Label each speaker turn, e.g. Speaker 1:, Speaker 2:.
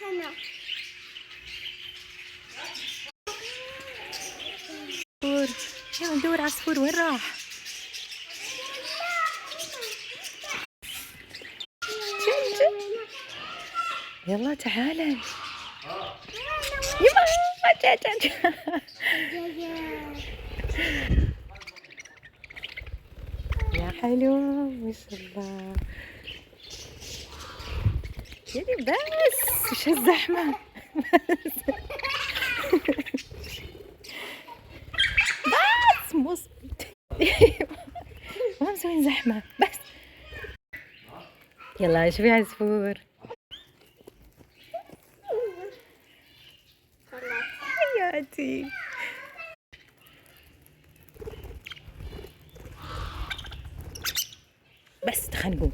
Speaker 1: هنا.
Speaker 2: عصفور، يلا ندور عصفور، وين راح؟ يلا تعالى. يما يا حلو ما شاء الله. يعني بس وش هالزحمة. بس ما مسوين زحمة بس. يلا شوفي عصفور. حياتي. بس تخنقوا.